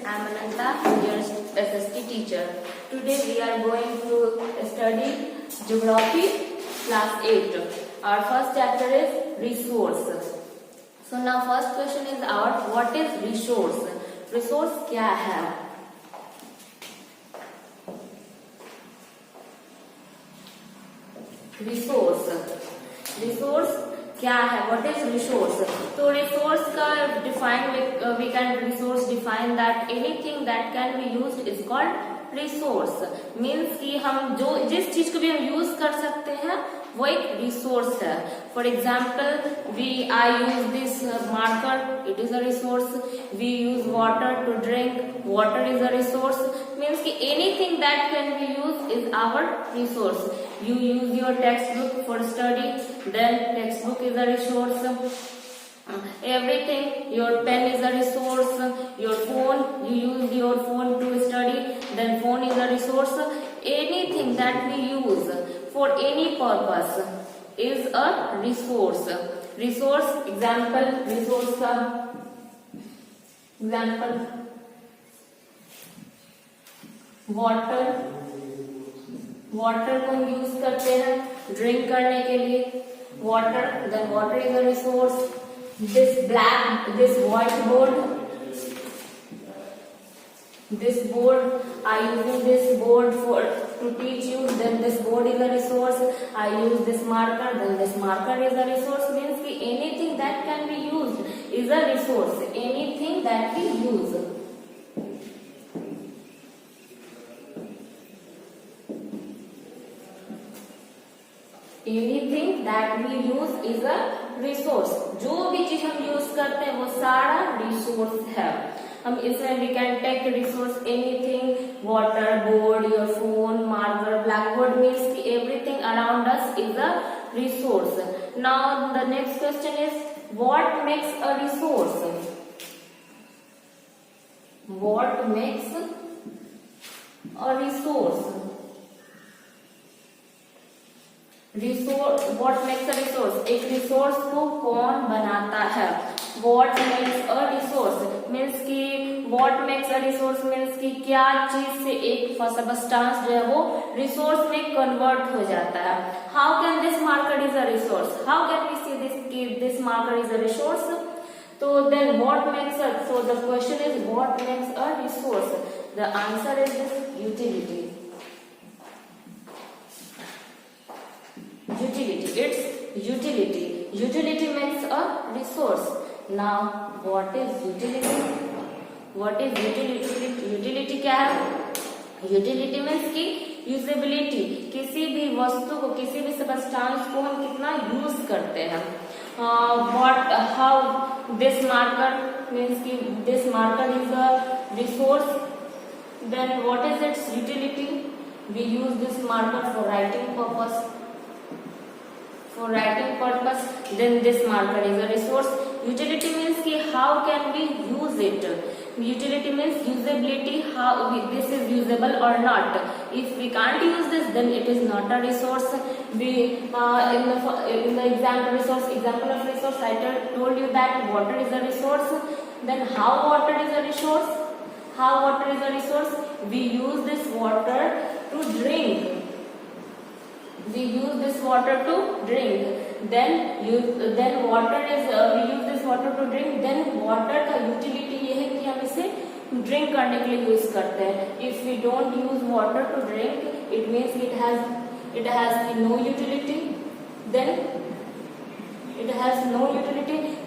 I am Ananta, your SST teacher. Today we are going to study Geography class 8. Our first chapter is resource. So now first question is our what is resource? Resource क्या है? Resource क्या है? What is resource? तो resource का define we can resource define that anything that can be used is called resource. Means कि हम जो जिस चीज को भी हम यूज कर सकते हैं वो एक रिसोर्स है. For example I use this marker, it is a resource. We use water to drink, water is a resource. Means कि anything that can be use is our resource. You use your textbook for study, then textbook is a resource. Everything, your pen is a resource. Your phone, you use your phone to study, then phone is a resource. Anything that we use for any purpose is a resource. Resource example, resource का example water को हम use करते हैं drink करने के लिए. Water, then water is a resource. This white board I using this board for to teach you, then this board is a resource. I use this marker, then this marker is a resource. Means कि anything that can be used is a resource. Anything that we use. Anything that we use is a resource. जो भी चीज हम use करते हैं वो सारा resource है. हम इसमें we can take resource anything, water, board, your phone, marker, blackboard. means कि everything around us is a resource. Now the next question is what makes a resource? What makes a resource? What makes a resource? एक resource को कौन बनाता है? What makes a resource means कि what makes a resource means कि क्या चीज से एक सबस्टांस जो है वो रिसोर्स में कन्वर्ट हो जाता है. How can this marker is a resource? How can we see this marker is a resource? So then what makes a, so the question is what makes a resource? The answer is this utility. It's utility. Utility means a resource. Now what is utility? What is utility? Utility क्या है? Utility means कि usability. किसी भी वस्तु को, किसी भी substance को हम कितना यूज करते हैं. How this marker means कि this marker is a resource. Then what is its utility? We use this marker for writing purpose. Then this marker is a resource. Utility means कि how can we use it? Utility means usability, how this is usable or not. If we can't use this, then it is not a resource. We in the example of resource, I told you that water is a resource. Then how water is a resource? How water is a resource? We use this water to drink. We use this water to drink. Then water is we use this water to drink. Then water का utility ये है कि हम इसे drink करने के लिए use करते हैं. If we don't use water to drink, it means it has no utility. Then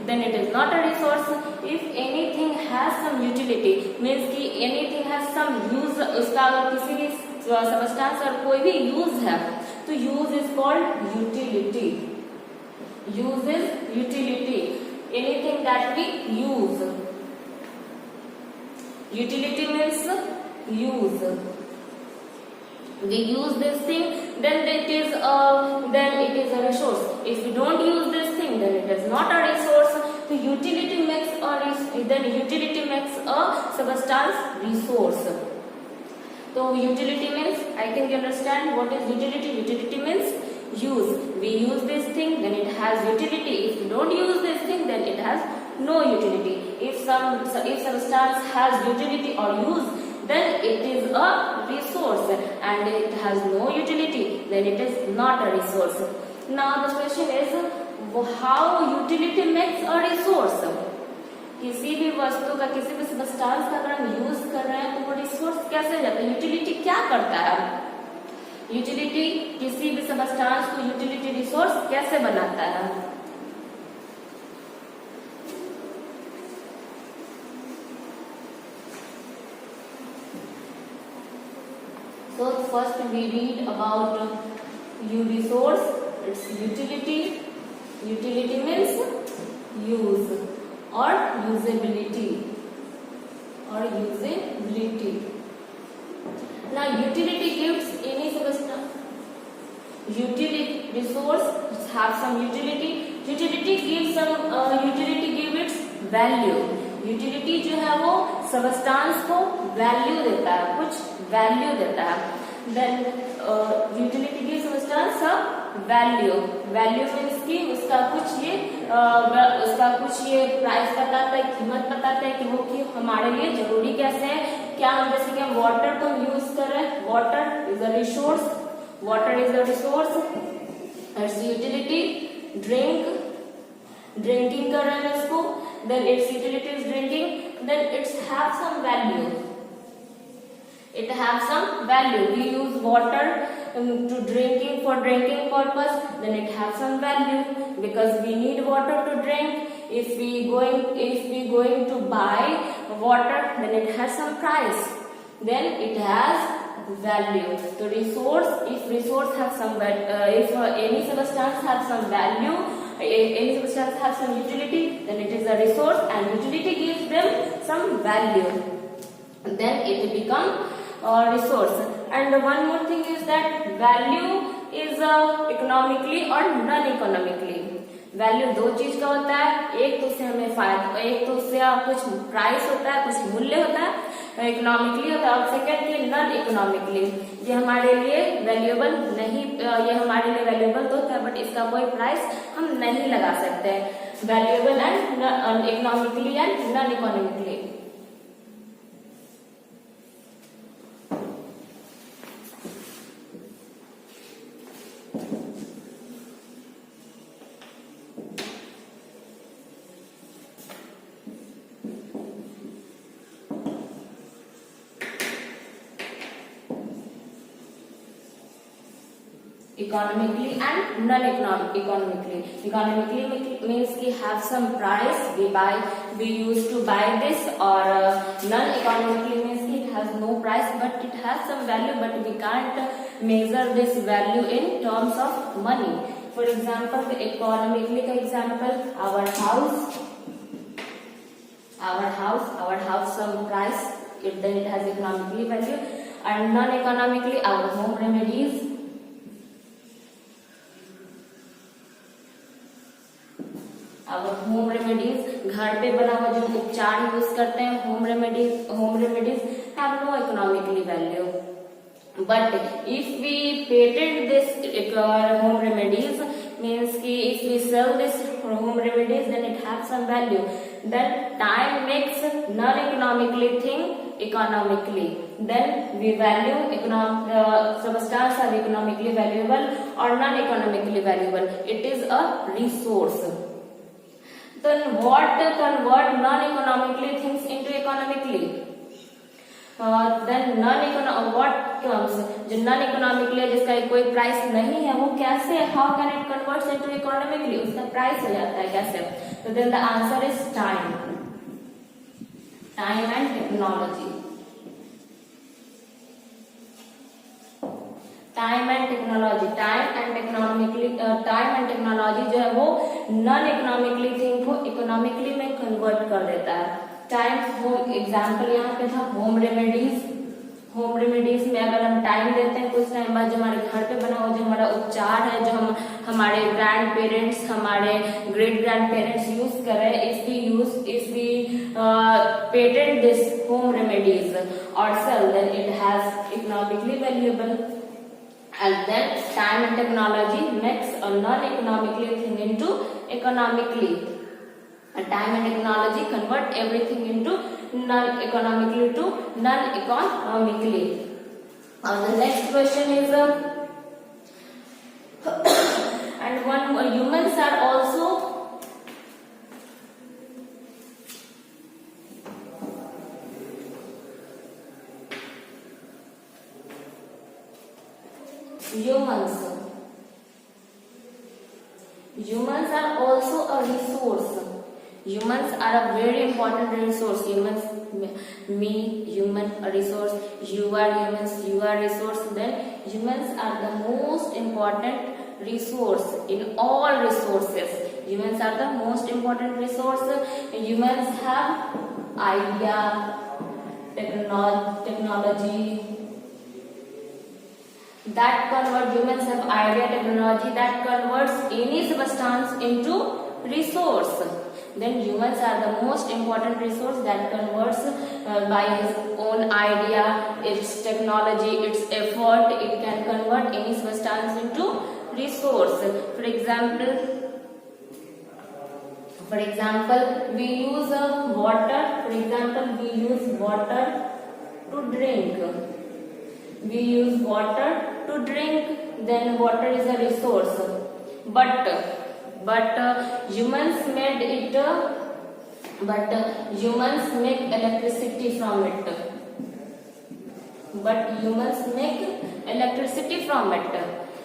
then it is not a resource. If anything has some utility, means कि anything has some use. उसका किसी भी substance और कोई भी use है तो use is called utility. Use is utility. Anything that we use. Utility means use. We use this thing, then it is a resource. If we don't use this thing, then it is not a resource. So utility makes a substance resource. So utility means, I think you understand what is utility. Utility means use. We use this thing, then it has utility. If we don't use this thing, then it has no utility. If substance has utility or use, then it is a resource, and it has no utility, then it is not a resource. Now the question is, how utility makes a resource? किसी भी वस्तु का, किसी भी substance का अगर हम use कर रहे हैं तो वो रिसोर्स कैसे जाता है? यूटिलिटी क्या करता है? यूटिलिटी किसी भी सब्सटेंस को यूटिलिटी रिसोर्स कैसे बनाता है? So first we read about resource, its utility. Utility means use or usability. Now utility gives any substance. Utility resource have some utility. Utility gives its value. Utility जो है वो substance को value देता है, कुछ वैल्यू देता है. Then utility की सबस्टांस वैल्यू. वैल्यू मीन्स कि उसका कुछ ये प्राइस बताता है, कीमत बताता है कि वो कि हमारे लिए जरूरी कैसे है. क्या हम जैसे कि वाटर को यूज कर रहे हैं, water is a resource. Water is a resource. It's utility. Drinking कर रहे हैं इसको, then its utility is drinking, then it's have some value. It have some value. We use water to drinking for drinking purpose, then it have some value because we need water to drink. If we going to buy water, then it has some price, then it has value. So resource, if resource have some if any substance have some value, any substance has some utility, then it is a resource, and utility gives them some value, then it become a resource. And one more thing is that value is economically or non-economically. Value दो चीज का होता है, एक तो उससे हमें फायदा, एक तो उससे कुछ प्राइस होता है, कुछ मूल्य होता है, इकोनॉमिकली होता है, और सेकेंड की नॉन इकोनॉमिकली. ये हमारे लिए वैल्यूएबल नहीं, ये हमारे लिए वैल्यूएबल तो होता है बट इसका कोई प्राइस हम नहीं लगा सकते. Valuable and economically and non economically. Economically and non-economically. Economically means कि have some price, we used to buy this, or non-economically means कि it has no price but it has some value, but we can't measure this value in terms of money. For example, the economically का example, our house some price, then it has economically value. And non-economically, our home remedies. Home remedies, घर पे बना हुआ जो उपचार use करते हैं, home remedies have no economically value. But if we patent this home remedies means कि if we sell this home remedies then it have some value. Then time makes non economically thing economically. Then we value substance are economically valuable और non economically valuable. It is a resource. Then what convert non-economically things into economically? Then what comes जो non-economically जिसका कोई price नहीं है वो कैसे, how can it convert into economically? उसका price हो जाता है कैसे? तो then the answer is time and technology. Time and technology. Time and technology जो है वो नॉन इकोनॉमिकली थिंग को इकोनॉमिकली में कन्वर्ट कर देता है. टाइम, होम एग्जाम्पल यहाँ पे था होम रेमेडीज. होम रेमेडीज में अगर हम टाइम देते हैं कुछ टाइम बाद जो हमारे घर पे बना हुआ जो हमारा उपचार है, जो हम हमारे ग्रैंड पेरेंट्स, हमारे ग्रेट ग्रैंड पेरेंट्स यूज कर रहे हैं, if we patent this home remedies और sell, then it has economically valuable. And then time and technology makes a non-economically thing into economically. Time and technology convert everything into non-economically to non-economically. The next question is and one humans are also humans are also a resource. Humans are a very important resource. Humans, me, human, a resource. You are humans, you are resource. Then humans are the most important resource in all resources. Humans are the most important resource. Humans have idea, technology that convert. Humans have idea, technology that converts any substance into resource. Then humans are the most important resource that converts by his own idea, its technology, its effort. It can convert any substance into resource. For example, we use water. For example, we use water to drink. We use water to drink. Then water is a resource. But humans made it. Humans make electricity from it.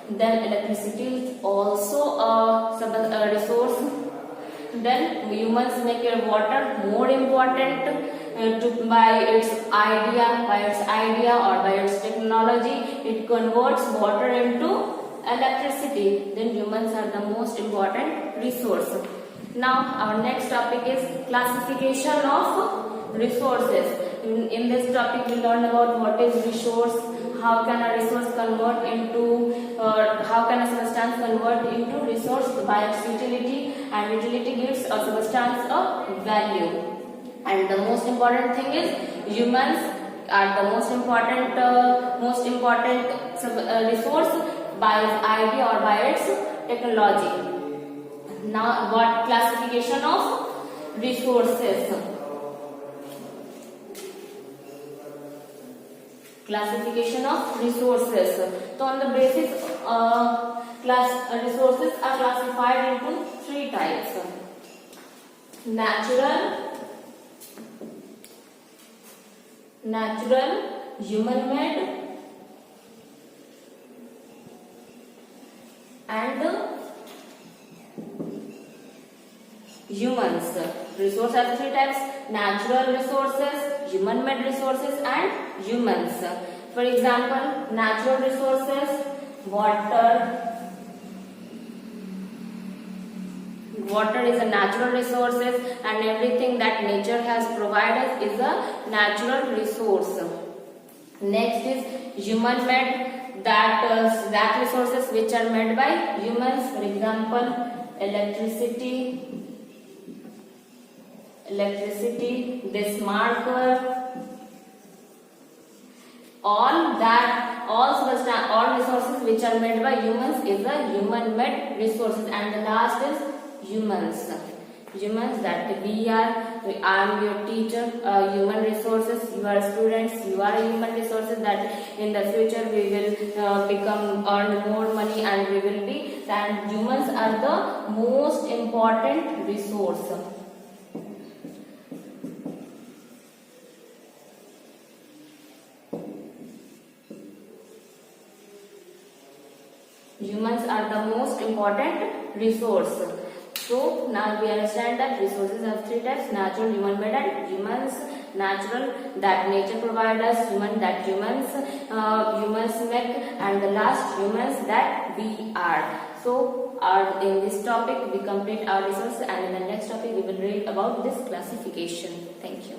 Then electricity is also a resource. Then humans make water more important by its idea or by its technology. It converts water into electricity. Then humans are the most important resource. Now our next topic is classification of resources. In this topic we learn about what is resource, how can a resource convert into how can a substance convert into resource by its utility, and utility gives a substance a value. And the most important thing is humans are the most important resource by its idea or by its technology. Now, what classification of resources? Classification of resources. So, on the basis, resources are classified into three types: natural, human-made, and humans. Resources have three types: natural resources, human-made resources, and humans. For example, natural resources, water. Water is a natural resources, and everything that nature has provided is a natural resource. Next is human-made, that resources which are made by humans. For example, electricity, this marker, all resources which are made by humans is a human-made resources. And the last is humans. That I am your teacher, human resources, you are students, you are human resources, that in the future we will earn more money and we will be, and humans are the most important resource. Humans are the most important resource. So now we understand that resources have three types: natural, human-made, and humans. Natural, that nature provides us; human, that humans make; and the last, humans, that we are. So in this topic we complete our resources, and in the next topic we will read about this classification. Thank you.